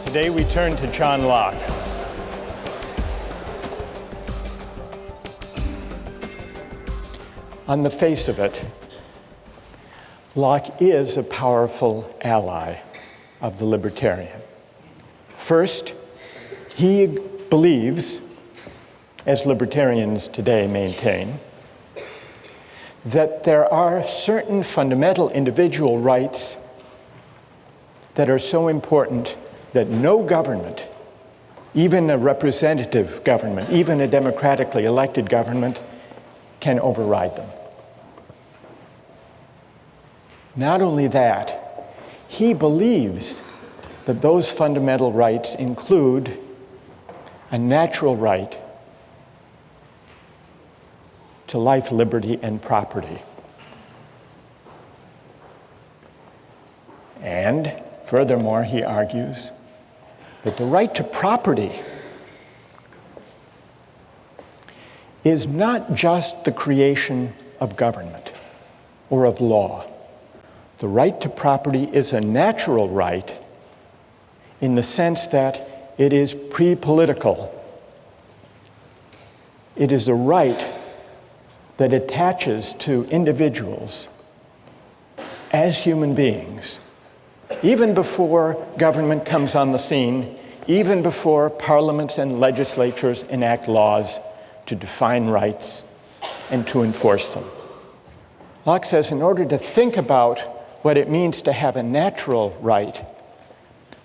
Today we turn to John Locke. On the face of it, Locke is a powerful ally of the libertarian. First, he believes, as libertarians today maintain, that there are certain fundamental individual rights that are so important that no government, even a representative government, even a democratically elected government, can override them. Not only that, he believes that those fundamental rights include a natural right to life, liberty, and property. And furthermore, he argues that the right to property is not just the creation of government or of law. The right to property is a natural right in the sense that it is pre-political. It is a right that attaches to individuals as human beings, even before government comes on the scene, even before parliaments and legislatures enact laws to define rights and to enforce them. Locke says in order to think about what it means to have a natural right,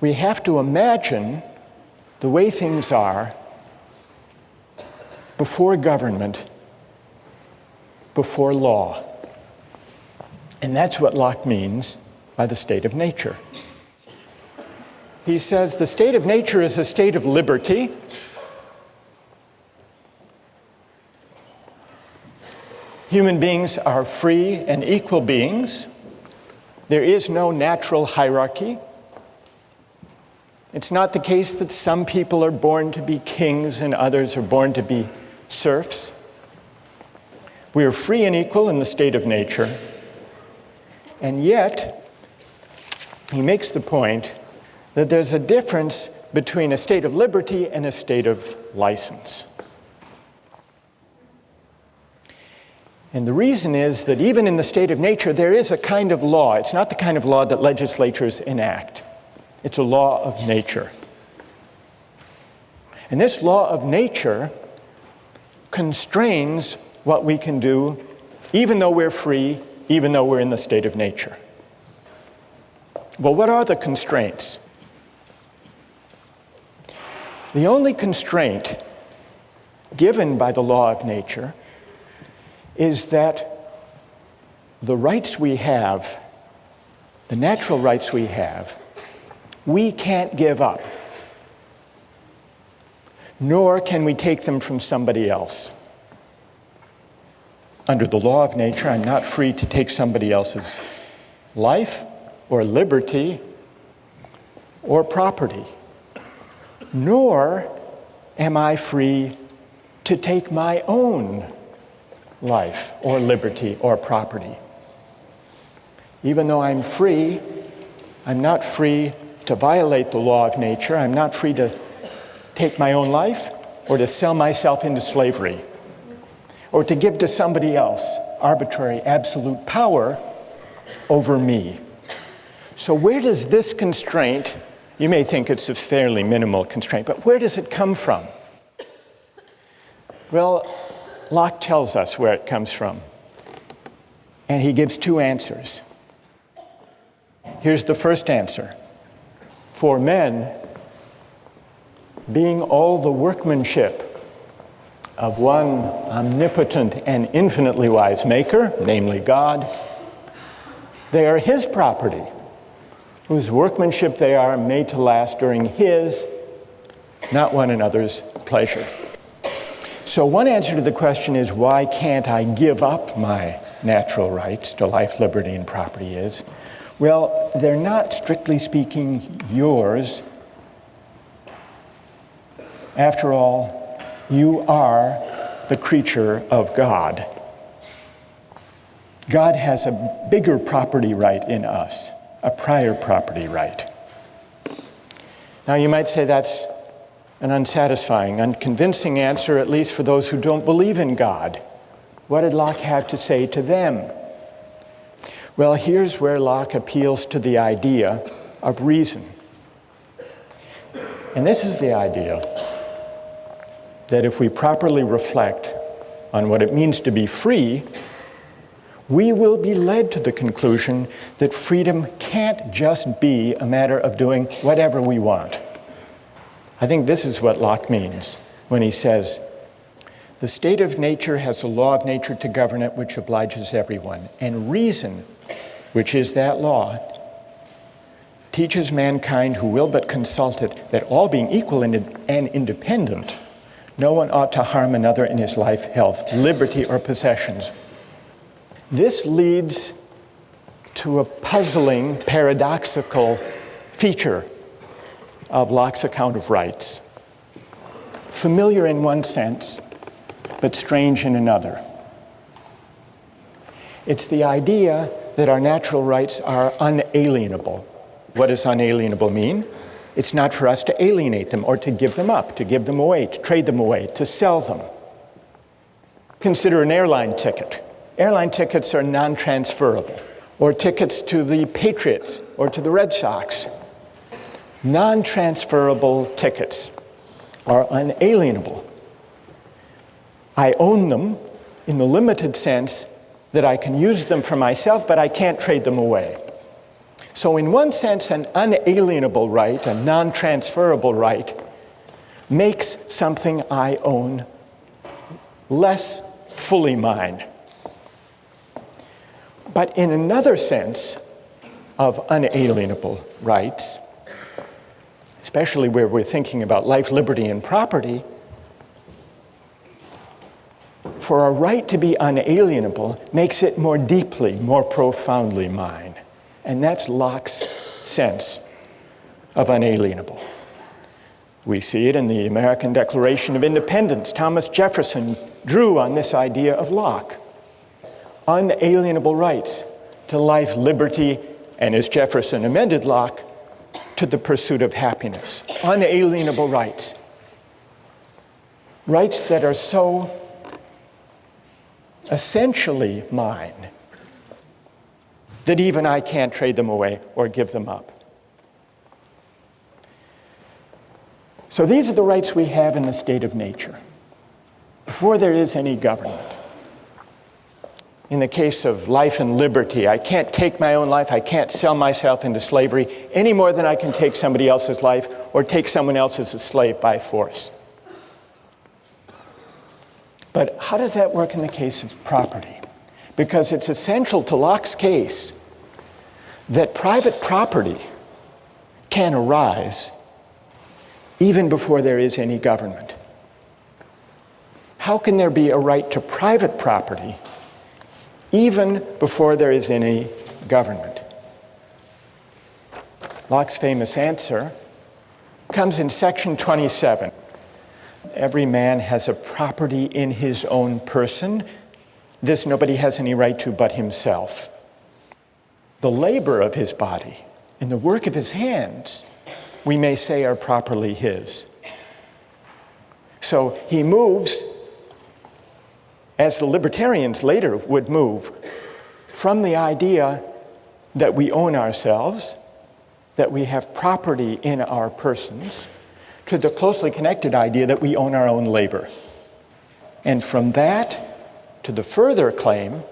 we have to imagine the way things are before government, before law. And that's what Locke means by the state of nature. He says the state of nature is a state of liberty. Human beings are free and equal beings. There is no natural hierarchy. It's not the case that some people are born to be kings and others are born to be serfs. We are free and equal in the state of nature. And yet, he makes the point that there's a difference between a state of liberty and a state of license. And the reason is that even in the state of nature, there is a kind of law. It's not the kind of law that legislatures enact. It's a law of nature. And this law of nature constrains what we can do, even though we're free, even though we're in the state of nature. Well, what are the constraints? The only constraint given by the law of nature is that the rights we have, the natural rights we have, we can't give up, nor can we take them from somebody else. Under the law of nature, I'm not free to take somebody else's life or liberty or property, nor am I free to take my own life or liberty or property. Even though I'm free, I'm not free to violate the law of nature. I'm not free to take my own life or to sell myself into slavery or to give to somebody else arbitrary, absolute power over me. So where does this constraint, you may think it's a fairly minimal constraint, but where does it come from? Well, Locke tells us where it comes from, and he gives two answers. Here's the first answer. For men, being all the workmanship of one omnipotent and infinitely wise maker, namely God, they are his property, whose workmanship they are made to last during his, not one another's, pleasure. So one answer to the question is, why can't I give up my natural rights to life, liberty, and property is, well, they're not, strictly speaking, yours. After all, you are the creature of God. God has a bigger property right in us, a prior property right. Now you might say that's an unsatisfying, unconvincing answer, at least for those who don't believe in God. What did Locke have to say to them? Well, here's where Locke appeals to the idea of reason. And this is the idea that if we properly reflect on what it means to be free, we will be led to the conclusion that freedom can't just be a matter of doing whatever we want. I think this is what Locke means when he says, "The state of nature has a law of nature to govern it which obliges everyone, and reason, which is that law, teaches mankind who will but consult it that all being equal and independent, no one ought to harm another in his life, health, liberty, or possessions." This leads to a puzzling, paradoxical feature of Locke's account of rights. Familiar in one sense, but strange in another. It's the idea that our natural rights are unalienable. What does unalienable mean? It's not for us to alienate them or to give them up, to give them away, to trade them away, to sell them. Consider an airline ticket. Airline tickets are non-transferable, or tickets to the Patriots or to the Red Sox. Non-transferable tickets are unalienable. I own them in the limited sense that I can use them for myself, but I can't trade them away. So in one sense, an unalienable right, a non-transferable right, makes something I own less fully mine. But in another sense of unalienable rights, especially where we're thinking about life, liberty, and property, for a right to be unalienable makes it more deeply, more profoundly mine. And that's Locke's sense of unalienable. We see it in the American Declaration of Independence. Thomas Jefferson drew on this idea of Locke. Unalienable rights to life, liberty, and as Jefferson amended Locke, to the pursuit of happiness. Unalienable rights. Rights that are so essentially mine that even I can't trade them away or give them up. So these are the rights we have in the state of nature, before there is any government. In the case of life and liberty, I can't take my own life, I can't sell myself into slavery any more than I can take somebody else's life or take someone else as a slave by force. But how does that work in the case of property? Because it's essential to Locke's case that private property can arise even before there is any government. How can there be a right to private property even before there is any government? Locke's famous answer comes in section 27. Every man has a property in his own person. This nobody has any right to but himself. The labor of his body and the work of his hands, we may say, are properly his. So he moves, as the libertarians later would move, from the idea that we own ourselves, that we have property in our persons, to the closely connected idea that we own our own labor. And from that to the further claim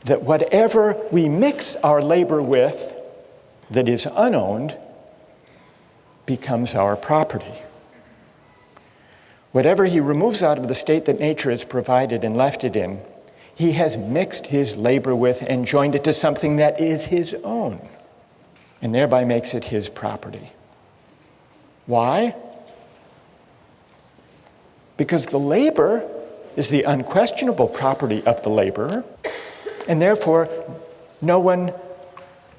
that whatever we mix our labor with that is unowned becomes our property. Whatever he removes out of the state that nature has provided and left it in, he has mixed his labor with and joined it to something that is his own, and thereby makes it his property. Why? Because the labor is the unquestionable property of the laborer, and therefore no one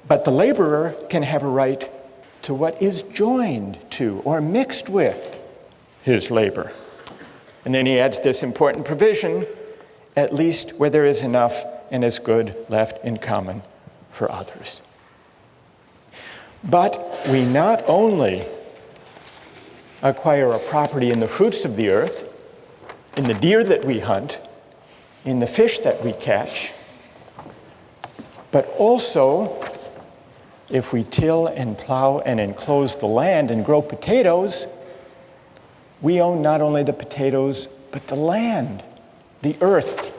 but the laborer can have a right to what is joined to or mixed with his labor. And then he adds this important provision, at least where there is enough and as good left in common for others. But we not only acquire a property in the fruits of the earth, in the deer that we hunt, in the fish that we catch, but also if we till and plow and enclose the land and grow potatoes, we own not only the potatoes, but the land, the earth.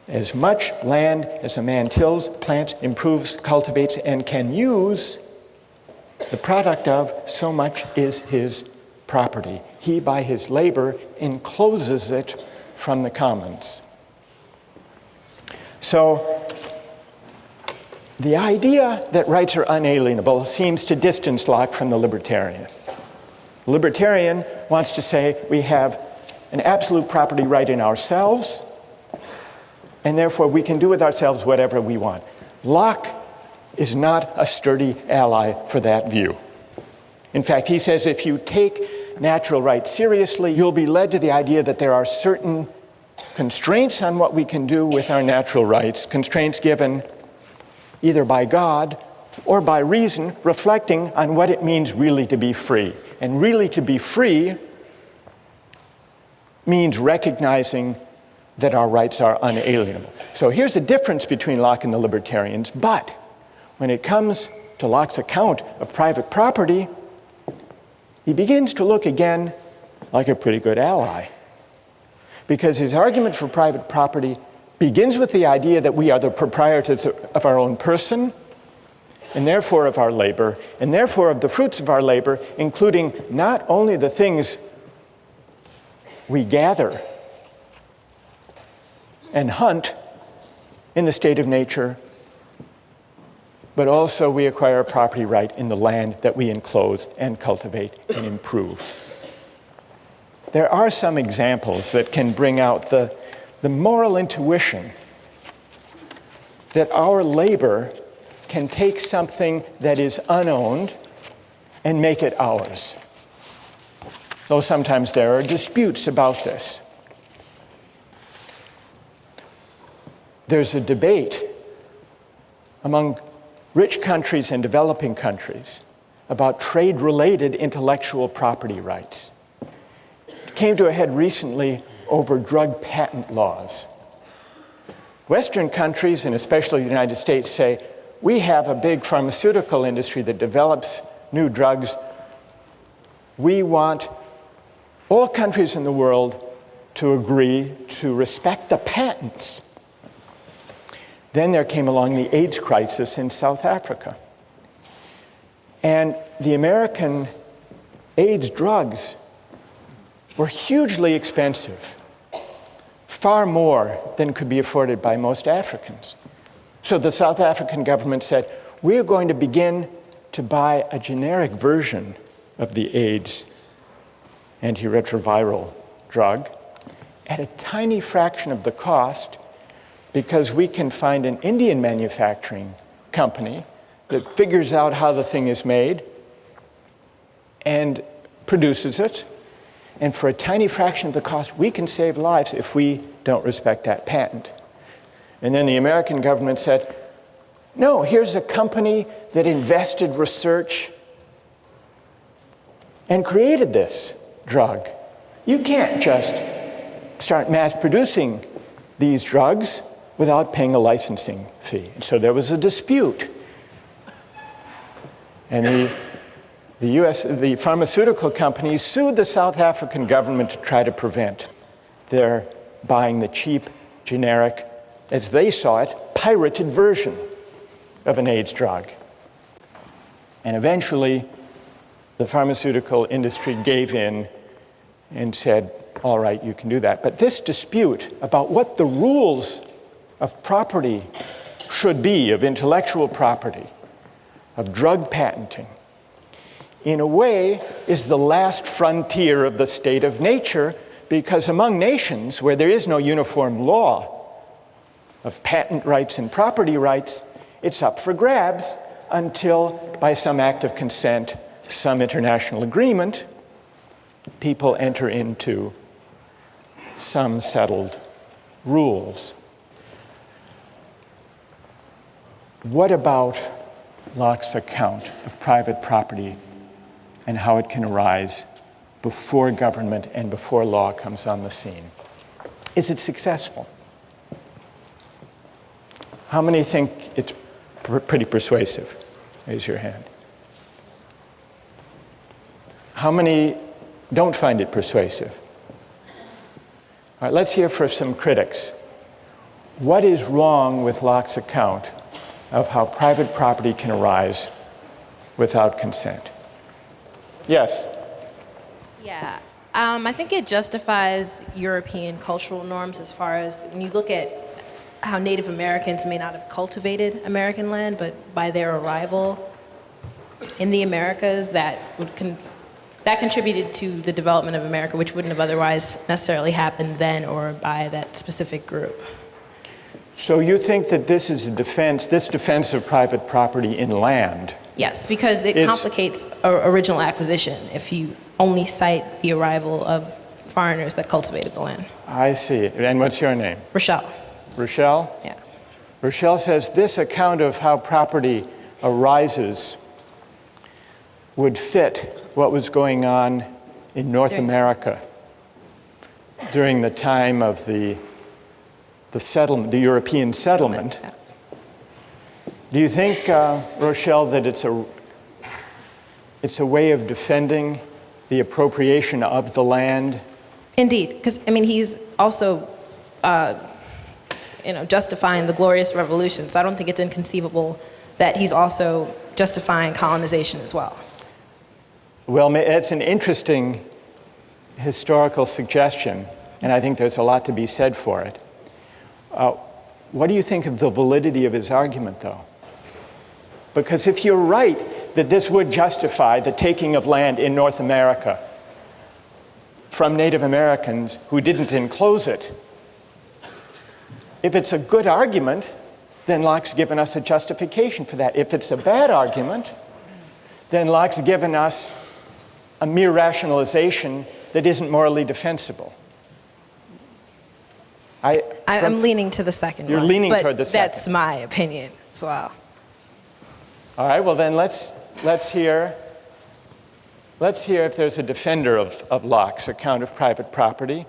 As much land as a man tills, plants, improves, cultivates, and can use, the product of, so much is his property. He, by his labor, encloses it from the commons. So, the idea that rights are unalienable seems to distance Locke from the libertarian. The libertarian wants to say we have an absolute property right in ourselves, and therefore we can do with ourselves whatever we want. Locke is not a sturdy ally for that view. In fact, he says if you take natural rights seriously, you'll be led to the idea that there are certain constraints on what we can do with our natural rights, constraints given either by God or by reason, reflecting on what it means really to be free. And really to be free means recognizing that our rights are unalienable. So here's the difference between Locke and the libertarians, but when it comes to Locke's account of private property, he begins to look again like a pretty good ally. Because his argument for private property begins with the idea that we are the proprietors of our own person, and therefore of our labor, and therefore of the fruits of our labor, including not only the things we gather and hunt in the state of nature, but also we acquire a property right in the land that we enclose and cultivate and improve. There are some examples that can bring out the moral intuition that our labor can take something that is unowned and make it ours. Though sometimes there are disputes about this. There's a debate among rich countries and developing countries about trade-related intellectual property rights. It came to a head recently over drug patent laws. Western countries, and especially the United States, say, we have a big pharmaceutical industry that develops new drugs. We want all countries in the world to agree to respect the patents. Then there came along the AIDS crisis in South Africa. And the American AIDS drugs were hugely expensive, far more than could be afforded by most Africans. So the South African government said, we're going to begin to buy a generic version of the AIDS antiretroviral drug at a tiny fraction of the cost, because we can find an Indian manufacturing company that figures out how the thing is made and produces it. And for a tiny fraction of the cost, we can save lives if we don't respect that patent. And then the American government said, no, here's a company that invested research and created this drug. You can't just start mass producing these drugs without paying a licensing fee. And so there was a dispute. And the pharmaceutical companies sued the South African government to try to prevent their buying the cheap, generic, as they saw it, pirated version of an AIDS drug. And eventually, the pharmaceutical industry gave in and said, all right, you can do that. But this dispute about what the rules of property should be, of intellectual property, of drug patenting, in a way is the last frontier of the state of nature, because among nations where there is no uniform law of patent rights and property rights, it's up for grabs until, by some act of consent, some international agreement, people enter into some settled rules. What about Locke's account of private property and how it can arise before government and before law comes on the scene. Is it successful? How many think it's pretty persuasive? Raise your hand. How many don't find it persuasive? All right, let's hear from some critics. What is wrong with Locke's account of how private property can arise without consent? Yes? Yeah, I think it justifies European cultural norms as far as when you look at how Native Americans may not have cultivated American land, but by their arrival in the Americas, that contributed to the development of America, which wouldn't have otherwise necessarily happened then or by that specific group. So you think that this defense of private property in land? Yes, because it complicates original acquisition if you only cite the arrival of foreigners that cultivated the land. I see. And what's your name? Rochelle. Rochelle? Yeah. Rochelle says this account of how property arises would fit what was going on in North America during the time of the settlement, the European settlement. Yeah. Do you think, Rochelle, that it's a way of defending the appropriation of the land? Indeed, because he's also justifying the Glorious Revolution, so I don't think it's inconceivable that he's also justifying colonization as well. Well, that's an interesting historical suggestion, and I think there's a lot to be said for it. What do you think of the validity of his argument, though? Because if you're right that this would justify the taking of land in North America from Native Americans who didn't enclose it, if it's a good argument, then Locke's given us a justification for that. If it's a bad argument, then Locke's given us a mere rationalization that isn't morally defensible. I'm leaning to the second You're one. leaning but toward the second. That's my opinion as well. All right, well then let's hear if there's a defender of Locke's account of private property.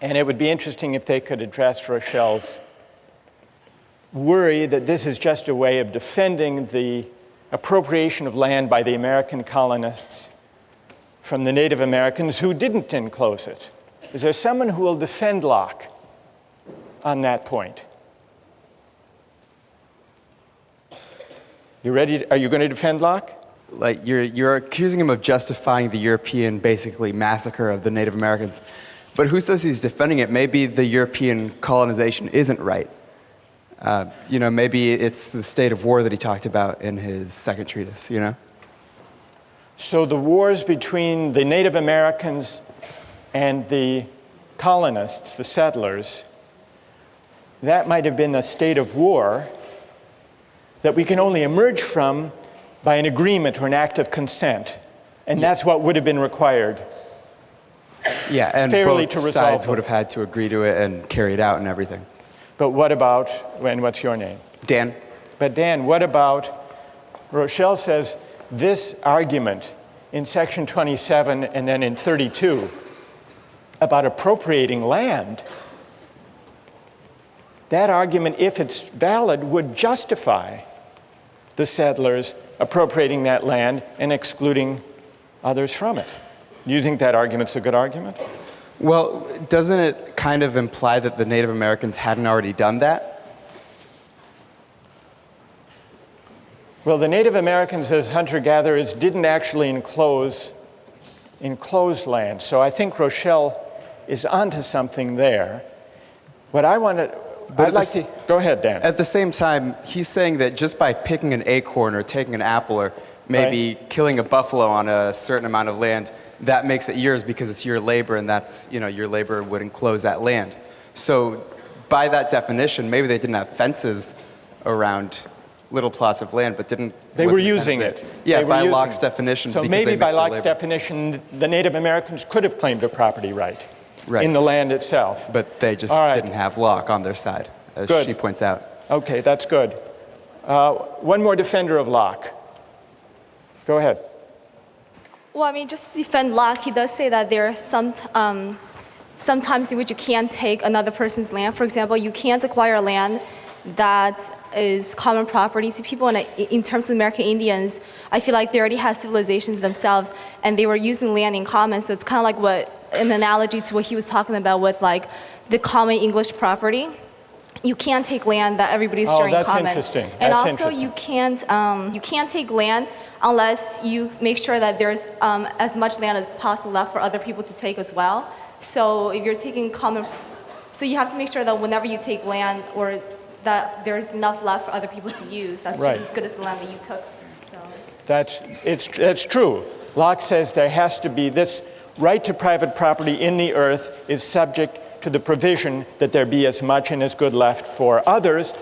And it would be interesting if they could address Rochelle's worry that this is just a way of defending the appropriation of land by the American colonists from the Native Americans who didn't enclose it. Is there someone who will defend Locke on that point? You ready? Are you going to defend Locke? Like you're accusing him of justifying the European, basically, massacre of the Native Americans. But who says he's defending it? Maybe the European colonization isn't right. Maybe it's the state of war that he talked about in his second treatise, So the wars between the Native Americans and the colonists, the settlers, that might have been a state of war that we can only emerge from by an agreement or an act of consent. And that's what would have been required. Yeah, and fairly both to resolve sides would have had to agree to it and carry it out and everything. But what about, and what's your name? Dan? But Dan, what about, Rochelle says this argument in section 27 and then in 32 about appropriating land, that argument, if it's valid, would justify the settlers appropriating that land and excluding others from it. Do you think that argument's a good argument? Well, doesn't it kind of imply that the Native Americans hadn't already done that? Well, the Native Americans as hunter-gatherers didn't actually enclose land. So I think Rochelle is onto something there. What I want to, go ahead, Dan. At the same time, he's saying that just by picking an acorn or taking an apple or maybe killing a buffalo on a certain amount of land, that makes it yours because it's your labor, and that's, your labor would enclose that land. So by that definition, maybe they didn't have fences around little plots of land, but They were using it. Yeah, by Locke's definition. So maybe by Locke's definition, the Native Americans could have claimed a property right in the land itself. But they just didn't have Locke on their side, as she points out. Okay, that's good. One more defender of Locke. Go ahead. Well, I mean, just to defend Locke, he does say that there are sometimes in which you can't take another person's land. For example, you can't acquire land that is common property. See, people in terms of American Indians, I feel like they already had civilizations themselves, and they were using land in common. So it's kind of like an analogy to what he was talking about with like the common English property. You can't take land that everybody's sharing in common. Interesting. And That's also, interesting. you can't take land unless you make sure that there's as much land as possible left for other people to take as well. So if you're taking so you have to make sure that whenever you take land, or that there's enough left for other people to use, that's Right. just as good as the land that you took. So. That's true. Locke says there has to be this right to private property in the earth is subject to the provision that there be as much and as good left for others.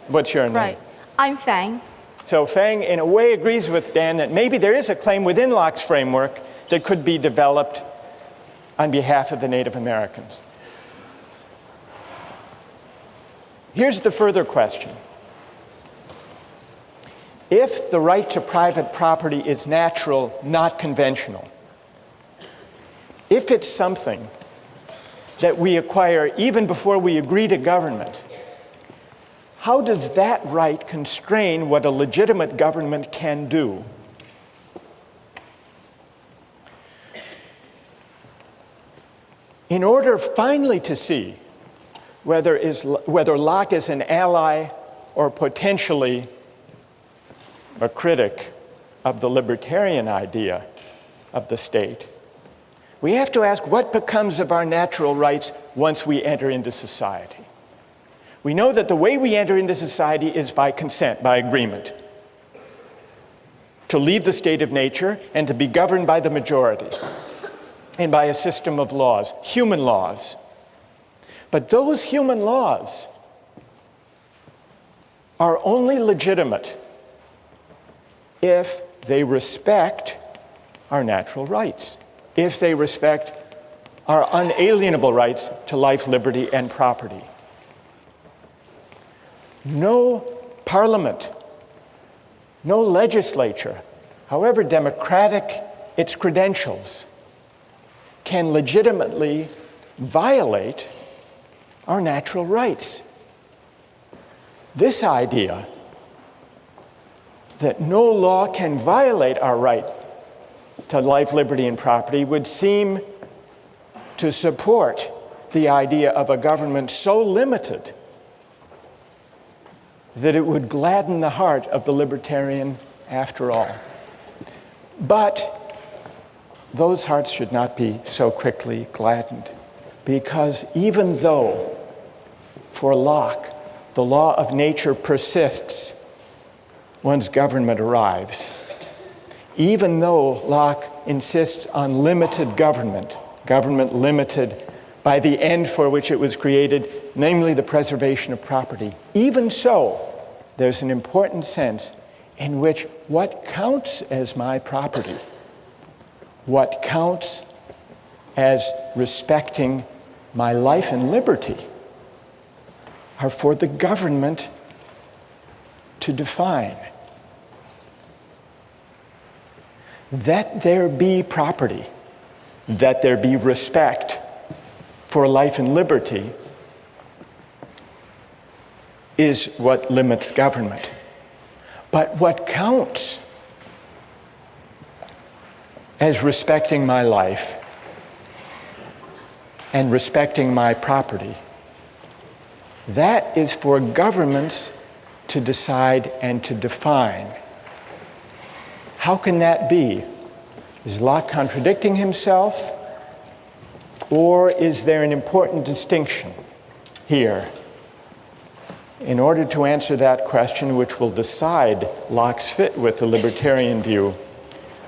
What's your name? Right. I'm Fang. So Fang, in a way, agrees with Dan that maybe there is a claim within Locke's framework that could be developed on behalf of the Native Americans. Here's the further question. If the right to private property is natural, not conventional, if it's something that we acquire even before we agree to government, how does that right constrain what a legitimate government can do? In order finally to see whether Locke is an ally or potentially a critic of the libertarian idea of the state, we have to ask what becomes of our natural rights once we enter into society. We know that the way we enter into society is by consent, by agreement, to leave the state of nature and to be governed by the majority and by a system of laws, human laws. But those human laws are only legitimate if they respect our natural rights, if they respect our unalienable rights to life, liberty, and property. No parliament, no legislature, however democratic its credentials, can legitimately violate our natural rights. This idea that no law can violate our right to life, liberty, and property would seem to support the idea of a government so limited that it would gladden the heart of the libertarian after all. But those hearts should not be so quickly gladdened, because even though for Locke the law of nature persists once government arrives, even though Locke insists on limited government, government limited by the end for which it was created, namely the preservation of property, even so, there's an important sense in which what counts as my property, what counts as respecting my life and liberty, are for the government to define. That there be property, that there be respect for life and liberty is what limits government. But what counts as respecting my life and respecting my property, that is for governments to decide and to define. How can that be? Is Locke contradicting himself? Or is there an important distinction here? In order to answer that question, which will decide Locke's fit with the libertarian view,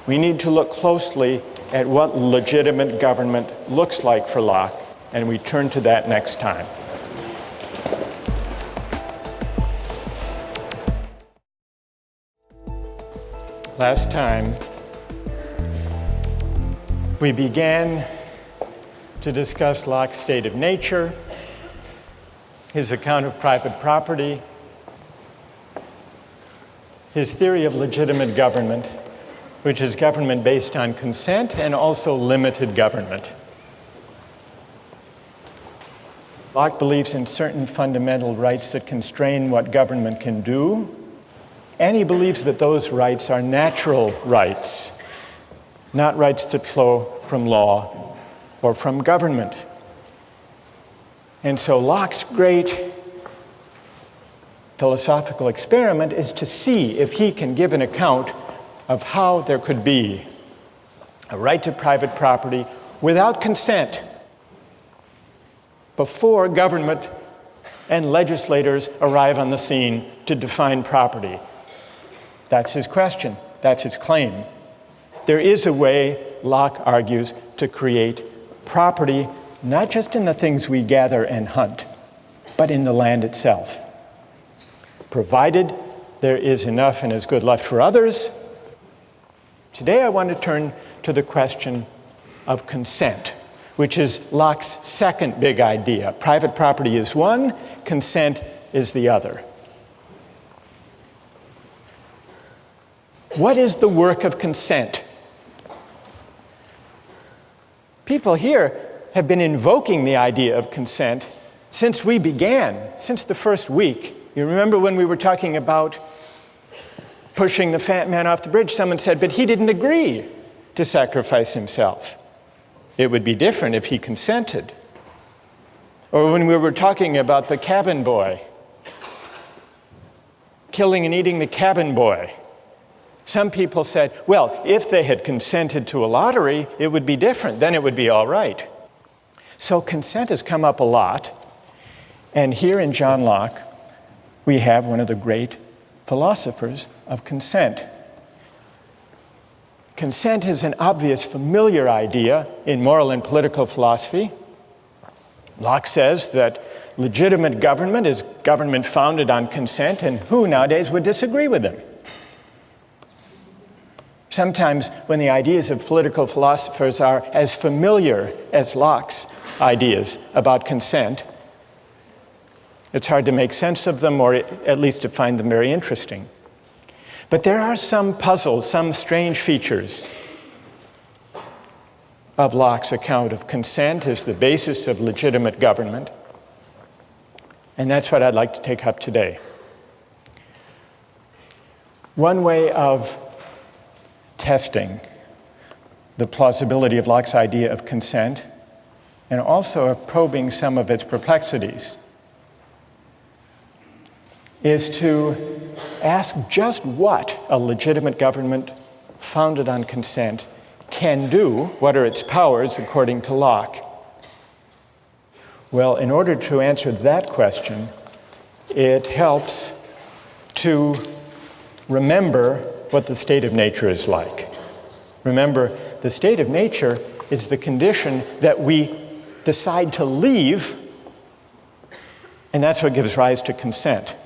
we need to look closely at what legitimate government looks like for Locke, and we turn to that next time. Last time, we began to discuss Locke's state of nature, his account of private property, his theory of legitimate government, which is government based on consent and also limited government. Locke believes in certain fundamental rights that constrain what government can do, and he believes that those rights are natural rights, not rights that flow from law or from government. And so Locke's great philosophical experiment is to see if he can give an account of how there could be a right to private property without consent before government and legislators arrive on the scene to define property. That's his question. That's his claim. There is a way, Locke argues, to create property, not just in the things we gather and hunt, but in the land itself. Provided there is enough and is good left for others. Today I want to turn to the question of consent, which is Locke's second big idea. Private property is one, consent is the other. What is the work of consent? People here have been invoking the idea of consent since we began, since the first week. You remember when we were talking about pushing the fat man off the bridge, someone said, but he didn't agree to sacrifice himself. It would be different if he consented. Or when we were talking about the cabin boy, killing and eating the cabin boy, some people said, well, if they had consented to a lottery, it would be different. Then it would be all right. So consent has come up a lot. And here in John Locke, we have one of the great philosophers of consent. Consent is an obvious, familiar idea in moral and political philosophy. Locke says that legitimate government is government founded on consent, and who nowadays would disagree with him? Sometimes when the ideas of political philosophers are as familiar as Locke's ideas about consent, it's hard to make sense of them, or at least to find them very interesting. But there are some puzzles, some strange features of Locke's account of consent as the basis of legitimate government. And that's what I'd like to take up today. One way of testing the plausibility of Locke's idea of consent, and also of probing some of its perplexities, is to ask just what a legitimate government founded on consent can do. What are its powers according to Locke? Well, in order to answer that question, it helps to remember what the state of nature is like. Remember, the state of nature is the condition that we decide to leave, and that's what gives rise to consent.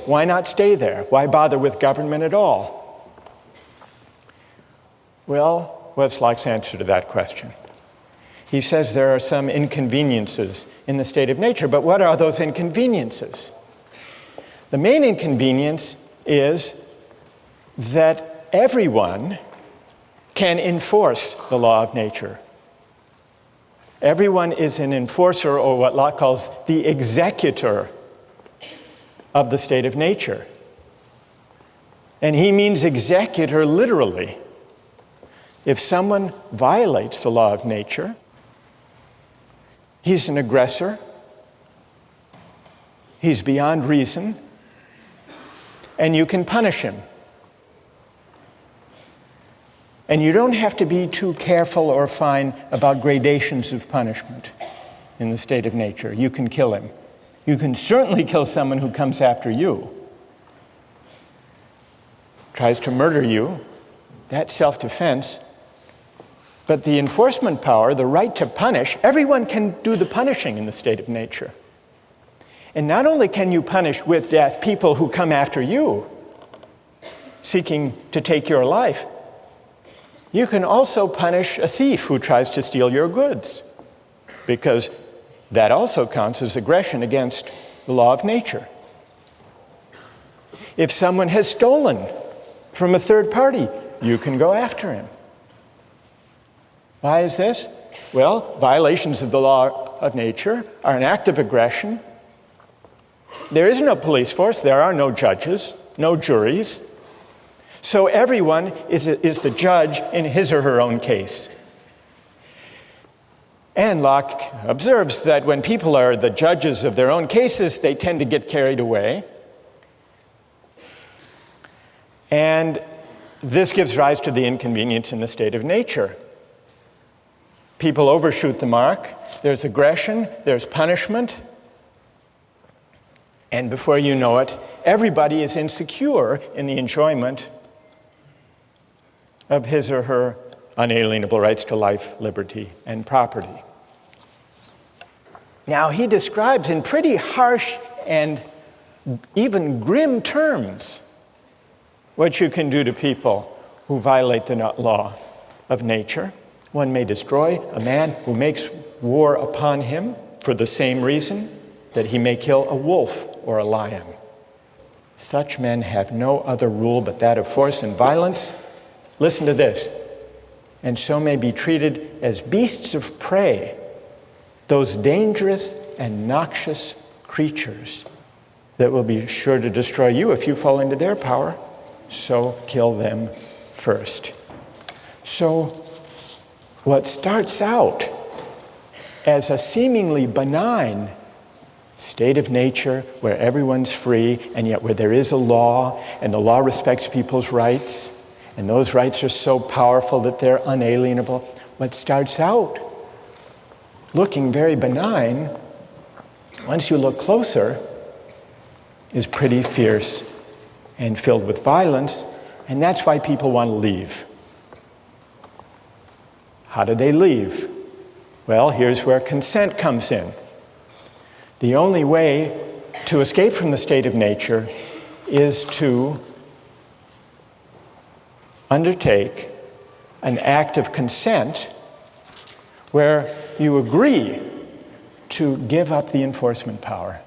Why not stay there? Why bother with government at all? Well, what's Locke's answer to that question? He says there are some inconveniences in the state of nature, but what are those inconveniences? The main inconvenience is that everyone can enforce the law of nature. Everyone is an enforcer, or what Locke calls the executor of the state of nature. And he means executor literally. If someone violates the law of nature, he's an aggressor, he's beyond reason, and you can punish him. And you don't have to be too careful or fine about gradations of punishment in the state of nature. You can kill him. You can certainly kill someone who comes after you, tries to murder you. That's self-defense. But the enforcement power, the right to punish, everyone can do the punishing in the state of nature. And not only can you punish with death people who come after you, seeking to take your life, you can also punish a thief who tries to steal your goods, because that also counts as aggression against the law of nature. If someone has stolen from a third party, you can go after him. Why is this? Well, violations of the law of nature are an act of aggression. There is no police force, there are no judges, no juries. So everyone is the judge in his or her own case. And Locke observes that when people are the judges of their own cases, they tend to get carried away. And this gives rise to the inconvenience in the state of nature. People overshoot the mark, there's aggression, there's punishment, and before you know it, everybody is insecure in the enjoyment of his or her unalienable rights to life, liberty, and property. Now, he describes in pretty harsh and even grim terms what you can do to people who violate the law of nature. One may destroy a man who makes war upon him for the same reason that he may kill a wolf or a lion. Such men have no other rule but that of force and violence. Listen to this. And so may be treated as beasts of prey, those dangerous and noxious creatures that will be sure to destroy you if you fall into their power. So kill them first. So what starts out as a seemingly benign state of nature where everyone's free and yet where there is a law and the law respects people's rights and those rights are so powerful that they're unalienable, what starts out looking very benign, once you look closer, is pretty fierce and filled with violence, and that's why people want to leave. How do they leave? Well, here's where consent comes in. The only way to escape from the state of nature is to undertake an act of consent where you agree to give up the enforcement power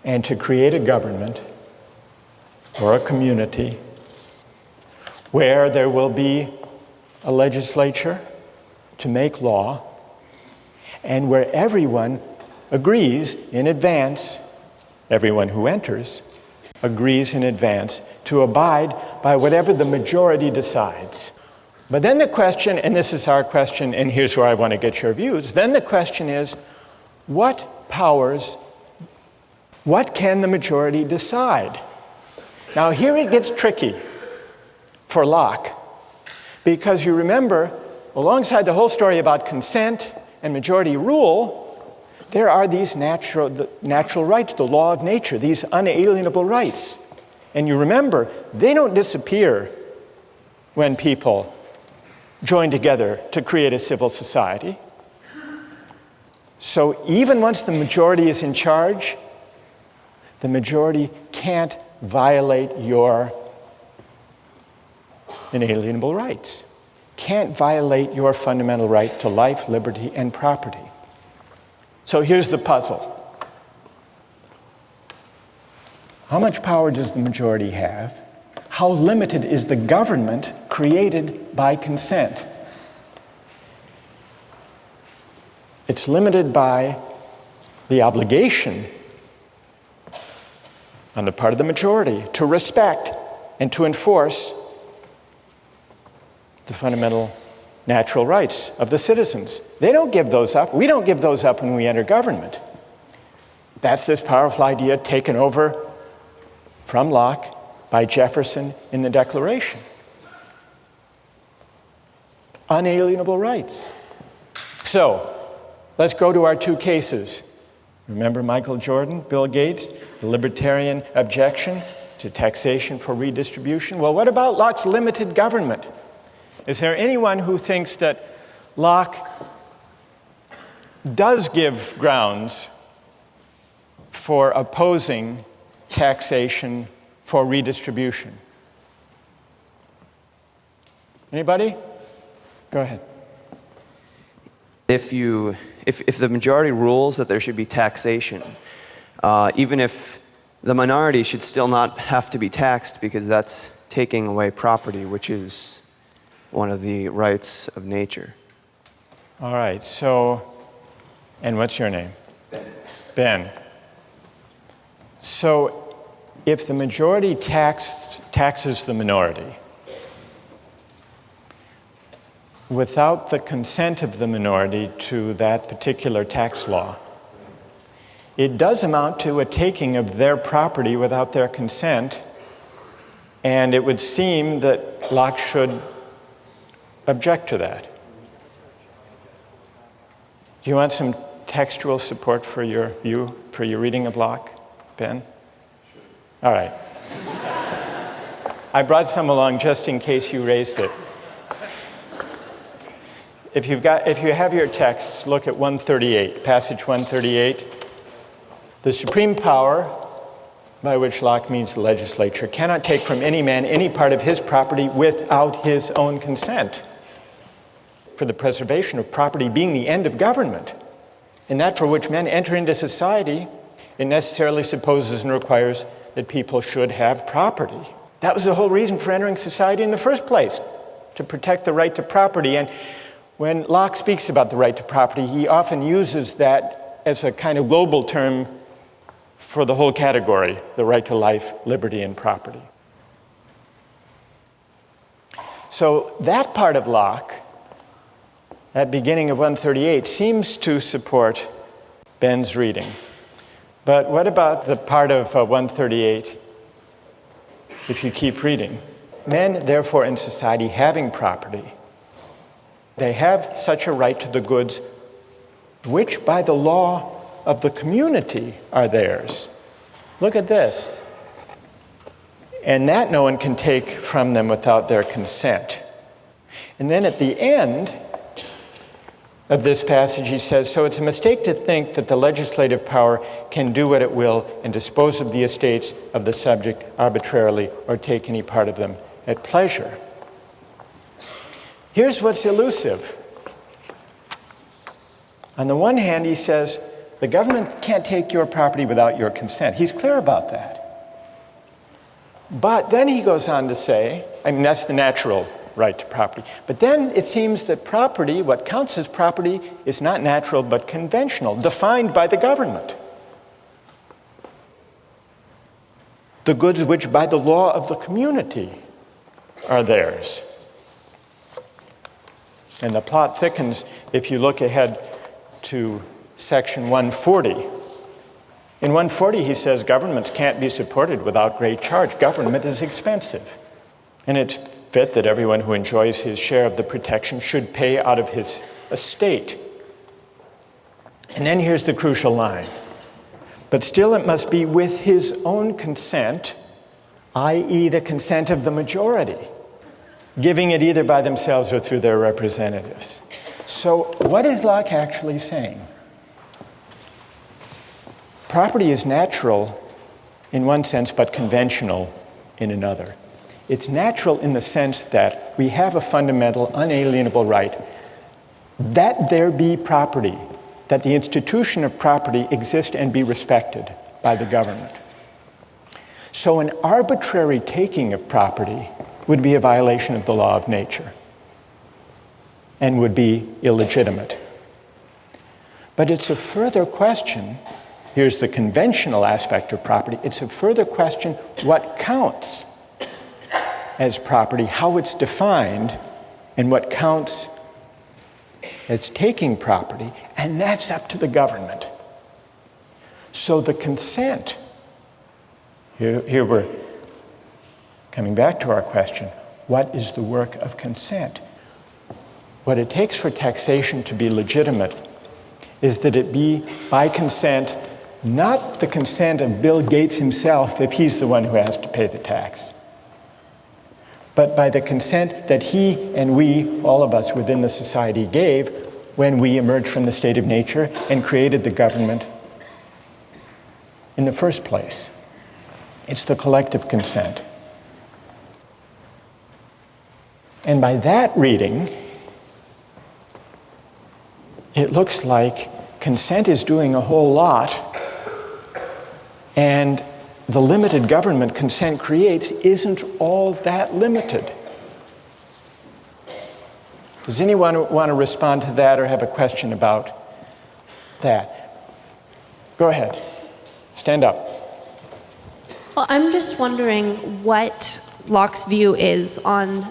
and to create a government or a community where there will be a legislature to make law and where everyone agrees in advance, everyone who enters agrees in advance to abide by whatever the majority decides. But then the question, and this is our question, and here's where I want to get your views, then the question is, what powers, what can the majority decide? Now here it gets tricky for Locke, because you remember, alongside the whole story about consent and majority rule, there are these natural rights, the law of nature, these unalienable rights. And you remember, they don't disappear when people join together to create a civil society. So even once the majority is in charge, the majority can't violate your inalienable rights, can't violate your fundamental right to life, liberty, and property. So here's the puzzle. How much power does the majority have? How limited is the government created by consent? It's limited by the obligation on the part of the majority to respect and to enforce the fundamental natural rights of the citizens. They don't give those up. We don't give those up when we enter government. That's this powerful idea taken over from Locke by Jefferson in the Declaration. Unalienable rights. So, let's go to our two cases. Remember Michael Jordan, Bill Gates, the libertarian objection to taxation for redistribution? Well, what about Locke's limited government? Is there anyone who thinks that Locke does give grounds for opposing taxation for redistribution? Anybody? Go ahead. If the majority rules that there should be taxation, even if the minority should still not have to be taxed because that's taking away property, which is one of the rights of nature. All right, so, and what's your name? Ben. So, if the majority taxes the minority without the consent of the minority to that particular tax law, it does amount to a taking of their property without their consent, and it would seem that Locke should object to that. Do you want some textual support for your view, for your reading of Locke, Ben? All right. I brought some along just in case you raised it. If you have your texts, look at 138, passage 138. The supreme power, by which Locke means the legislature, cannot take from any man any part of his property without his own consent. For the preservation of property being the end of government, and that for which men enter into society, it necessarily supposes and requires that people should have property. That was the whole reason for entering society in the first place, to protect the right to property. And when Locke speaks about the right to property, he often uses that as a kind of global term for the whole category, the right to life, liberty, and property. So that part of Locke, that beginning of 138, seems to support Ben's reading. But what about the part of 138, if you keep reading? Men, therefore, in society having property, they have such a right to the goods which by the law of the community are theirs. Look at this. And that no one can take from them without their consent. And then at the end of this passage, he says, so it's a mistake to think that the legislative power can do what it will and dispose of the estates of the subject arbitrarily or take any part of them at pleasure. Here's what's elusive. On the one hand, he says, the government can't take your property without your consent. He's clear about that. But then he goes on to say, I mean, that's the natural right to property. But then it seems that property, what counts as property, is not natural but conventional, defined by the government. The goods which by the law of the community are theirs. And the plot thickens if you look ahead to section 140. In 140, he says governments can't be supported without great charge. Government is expensive. And it's fit that everyone who enjoys his share of the protection should pay out of his estate. And then here's the crucial line. But still it must be with his own consent, i.e. the consent of the majority, giving it either by themselves or through their representatives. So what is Locke actually saying? Property is natural in one sense, but conventional in another. It's natural in the sense that we have a fundamental, unalienable right that there be property, that the institution of property exist and be respected by the government. So an arbitrary taking of property would be a violation of the law of nature and would be illegitimate. But it's a further question. Here's the conventional aspect of property. It's a further question what counts as property, how it's defined, and what counts as taking property, and that's up to the government. So the consent, here we're coming back to our question, what is the work of consent? What it takes for taxation to be legitimate is that it be by consent, not the consent of Bill Gates himself if he's the one who has to pay the tax, but by the consent that he and we, all of us within the society, gave when we emerged from the state of nature and created the government in the first place. It's the collective consent. And by that reading, it looks like consent is doing a whole lot, and the limited government consent creates isn't all that limited. Does anyone want to respond to that or have a question about that? Go ahead. Stand up. Well, I'm just wondering what Locke's view is on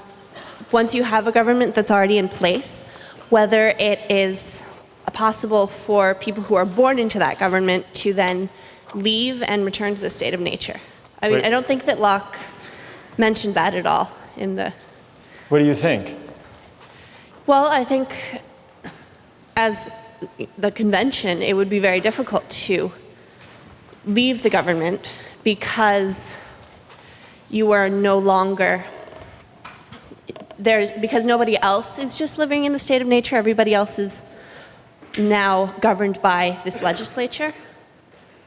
once you have a government that's already in place, whether it is possible for people who are born into that government to then leave and return to the state of nature. I mean, Wait. I don't think that Locke mentioned that at all in the... What do you think? Well, I think as the convention, it would be very difficult to leave the government because you are no longer because nobody else is just living in the state of nature. Everybody else is now governed by this legislature.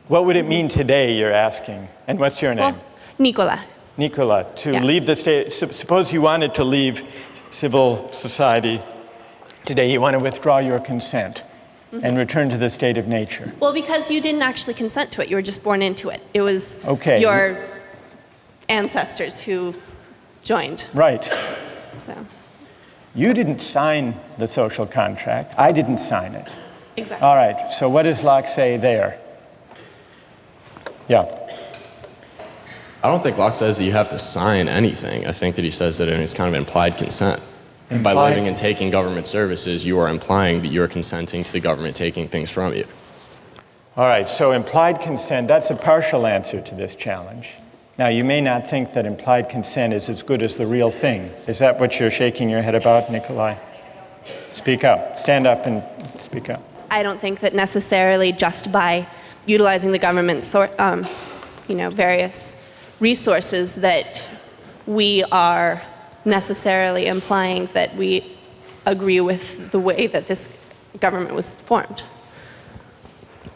What would it mean today, you're asking? And what's your name? Well, Nicola. Nicola, to Yeah. leave the state. Suppose you wanted to leave civil society today, you want to withdraw your consent and return to the state of nature. Well, because you didn't actually consent to it. You were just born into it. It was Okay. your ancestors who joined. Right. So, You didn't sign the social contract. I didn't sign it. exactly. All right, so what does Locke say there? Yeah. I don't think Locke says that you have to sign anything. I think that he says that it's kind of implied consent. By Implied- living and taking government services, you are implying that you're consenting to the government taking things from you. All right, so implied consent, that's a partial answer to this challenge. Now, you may not think that implied consent is as good as the real thing. Is that what you're shaking your head about, Nikolai? Speak up. Stand up and speak up. I don't think that necessarily just by utilizing the government's various resources that we are necessarily implying that we agree with the way that this government was formed,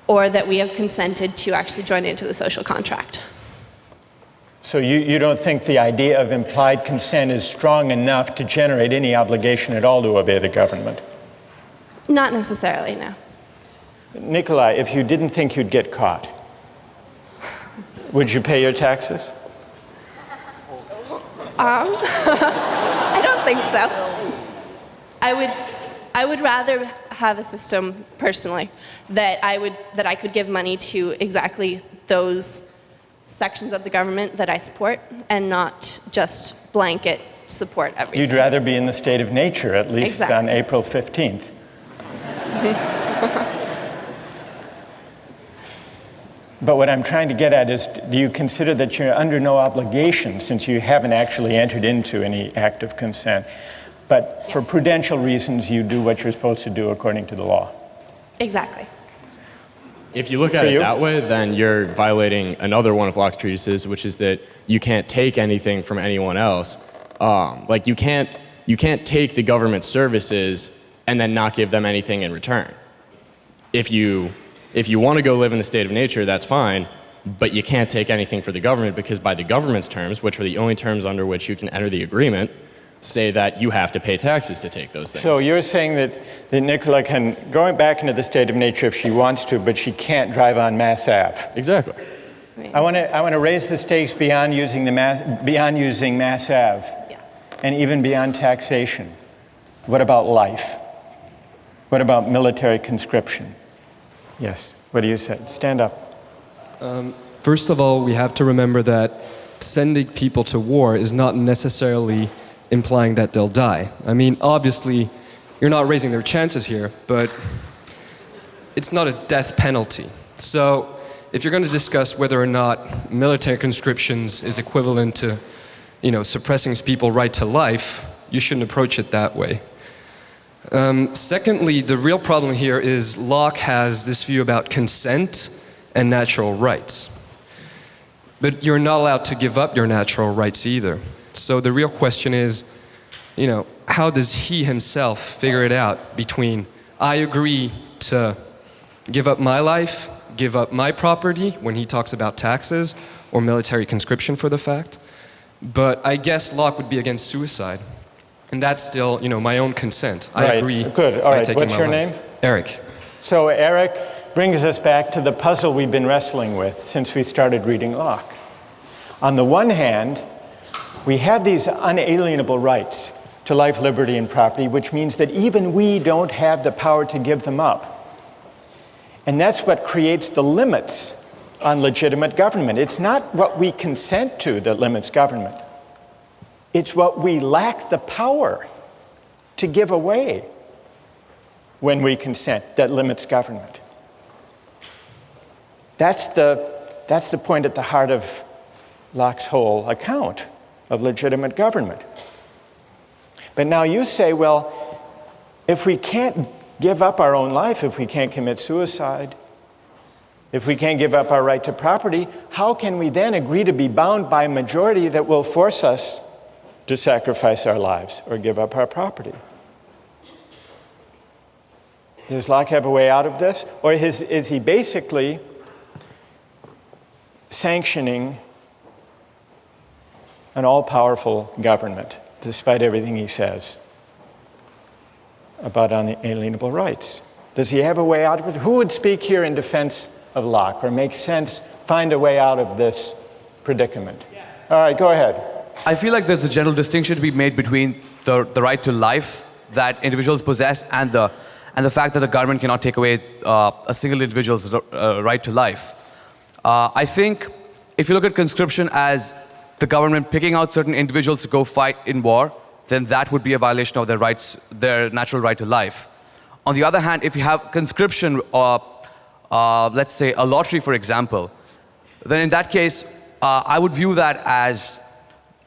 or that we have consented to actually join into the social contract. So you don't think the idea of implied consent is strong enough to generate any obligation at all to obey the government? Not necessarily, no. Nikolai, if you didn't think you'd get caught, would you pay your taxes? I don't think so. I would rather have a system personally that I could give money to exactly those sections of the government that I support and not just blanket support everything. You'd rather be in the state of nature, at least Exactly. on April 15th. But what I'm trying to get at is, do you consider that you're under no obligation, since you haven't actually entered into any act of consent, but for prudential reasons you do what you're supposed to do according to the law? Exactly. If you look at For it you? that way, then you're violating another one of Locke's treatises, which is that you can't take anything from anyone else. Like you can't take the government services and then not give them anything in return. If you want to go live in the state of nature, that's fine, but you can't take anything for the government because by the government's terms, which are the only terms under which you can enter the agreement, say that you have to pay taxes to take those things. So you're saying that Nicola can go back into the state of nature if she wants to, but she can't drive on Mass Ave. Exactly. I want to raise the stakes beyond using Mass Ave, Yes. and even beyond taxation. What about life? What about military conscription? Yes. What do you say? Stand up. First of all, we have to remember that sending people to war is not necessarily implying that they'll die. I mean, obviously, you're not raising their chances here, but it's not a death penalty. So if you're going to discuss whether or not military conscriptions is equivalent to, suppressing people's right to life, you shouldn't approach it that way. Secondly, the real problem here is Locke has this view about consent and natural rights. But you're not allowed to give up your natural rights either. So the real question is, how does he himself figure it out between I agree to give up my life, give up my property when he talks about taxes or military conscription for the fact, but I guess Locke would be against suicide. And that's still, my own consent. I Right. agree. Good. All by right. taking What's my your life. name? Eric. So Eric brings us back to the puzzle we've been wrestling with since we started reading Locke. On the one hand, we have these unalienable rights to life, liberty, and property, which means that even we don't have the power to give them up. And that's what creates the limits on legitimate government. It's not what we consent to that limits government. It's what we lack the power to give away when we consent that limits government. That's the point at the heart of Locke's whole account of legitimate government. But now you say, well, if we can't give up our own life, if we can't commit suicide, if we can't give up our right to property, how can we then agree to be bound by a majority that will force us to sacrifice our lives or give up our property? Does Locke have a way out of this? Or is he basically sanctioning an all-powerful government, despite everything he says about unalienable rights? Does he have a way out of it? Who would speak here in defense of Locke or make sense, find a way out of this predicament? All right, go ahead. I feel like there's a general distinction to be made between the right to life that individuals possess and the fact that the government cannot take away a single individual's right to life. I think if you look at conscription as the government picking out certain individuals to go fight in war, then that would be a violation of their rights, their natural right to life. On the other hand, if you have conscription, let's say a lottery, for example, then in that case, I would view that as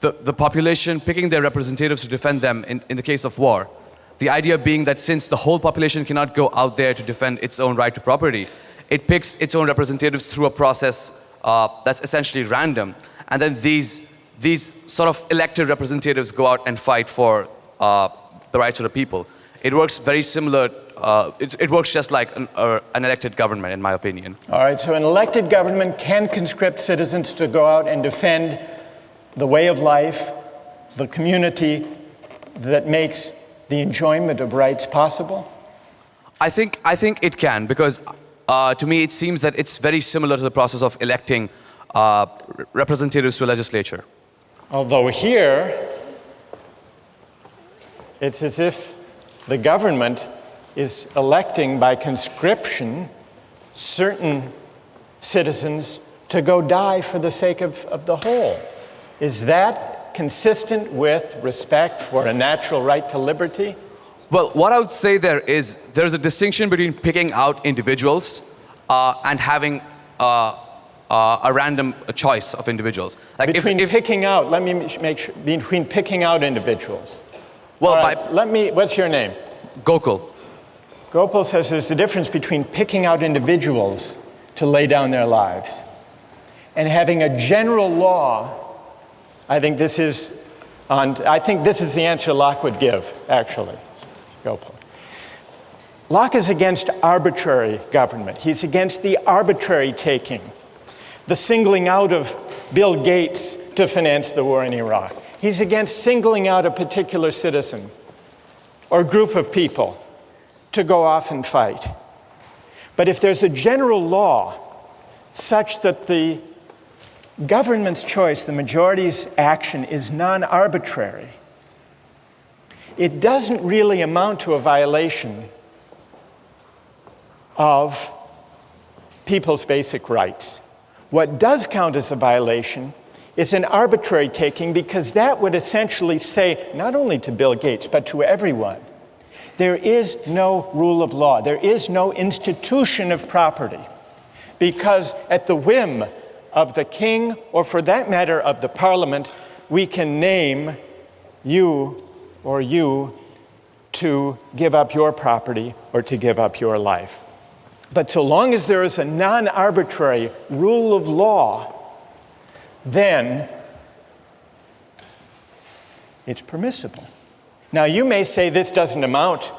the population picking their representatives to defend them in the case of war. The idea being that since the whole population cannot go out there to defend its own right to property, it picks its own representatives through a process that's essentially random. And then these sort of elected representatives go out and fight for the rights of the people. It works very similar, it works just like an elected government, in my opinion. All right, so an elected government can conscript citizens to go out and defend the way of life, the community that makes the enjoyment of rights possible? I think it can, because to me it seems that it's very similar to the process of electing representatives to a legislature. Although here, it's as if the government is electing by conscription certain citizens to go die for the sake of the whole. Is that consistent with respect for a natural right to liberty? Well, what I would say there's a distinction between picking out individuals and having a random choice of individuals. Like picking out, let me make sure, between picking out individuals. Well, right, what's your name? Gokul. Gopal says there's a difference between picking out individuals to lay down their lives and having a general law. I think this is the answer Locke would give, actually. Gopal. Locke is against arbitrary government. He's against the arbitrary taking, the singling out of Bill Gates to finance the war in Iraq. He's against singling out a particular citizen or group of people to go off and fight. But if there's a general law such that the government's choice, the majority's action, is non-arbitrary, it doesn't really amount to a violation of people's basic rights. What does count as a violation is an arbitrary taking, because that would essentially say, not only to Bill Gates, but to everyone, there is no rule of law. There is no institution of property, because at the whim of the king, or for that matter of the parliament, we can name you or you to give up your property or to give up your life. But so long as there is a non-arbitrary rule of law, then it's permissible. Now, you may say this doesn't amount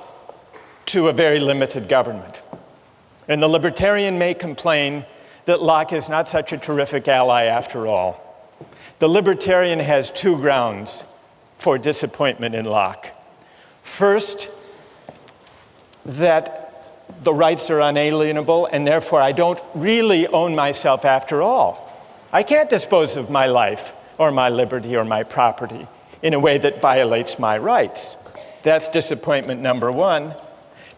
to a very limited government. And the libertarian may complain that Locke is not such a terrific ally after all. The libertarian has two grounds for disappointment in Locke. First, that the rights are unalienable, and therefore I don't really own myself after all. I can't dispose of my life or my liberty or my property in a way that violates my rights. That's disappointment number one.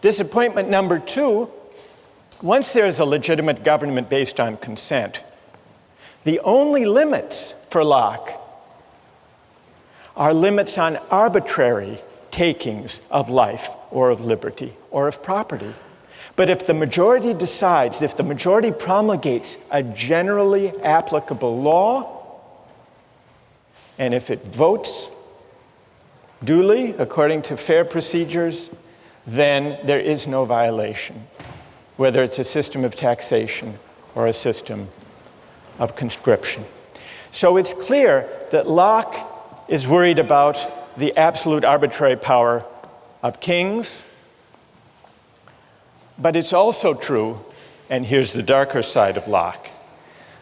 Disappointment number two, once there's a legitimate government based on consent, the only limits for Locke are limits on arbitrary takings of life or of liberty or of property. But if the majority decides, if the majority promulgates a generally applicable law, and if it votes duly according to fair procedures, then there is no violation, whether it's a system of taxation or a system of conscription. So it's clear that Locke is worried about the absolute arbitrary power of kings, but it's also true, and here's the darker side of Locke,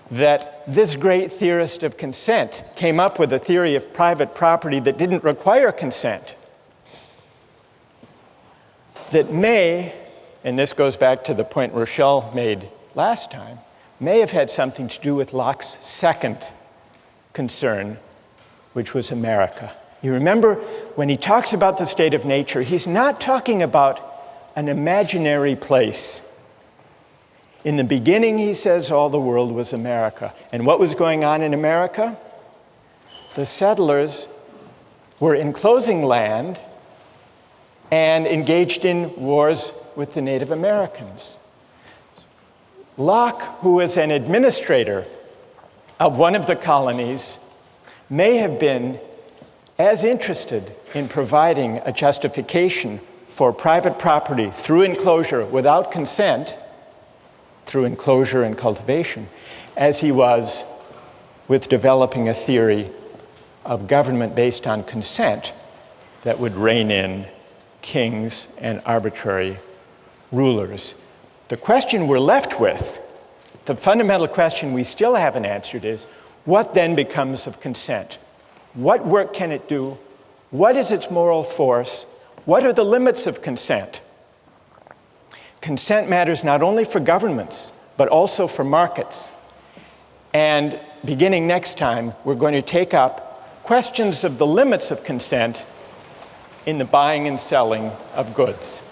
that this great theorist of consent came up with a theory of private property that didn't require consent, that may, and this goes back to the point Rochelle made last time, may have had something to do with Locke's second concern, which was America. You remember when he talks about the state of nature, he's not talking about an imaginary place. In the beginning, he says, all the world was America. And what was going on in America? The settlers were enclosing land and engaged in wars with the Native Americans. Locke, who was an administrator of one of the colonies, may have been as interested in providing a justification for private property through enclosure without consent, through enclosure and cultivation, as he was with developing a theory of government based on consent that would rein in kings and arbitrary rulers. The question we're left with, the fundamental question we still haven't answered is, what then becomes of consent? What work can it do? What is its moral force? What are the limits of consent? Consent matters not only for governments, but also for markets. And beginning next time, we're going to take up questions of the limits of consent in the buying and selling of goods.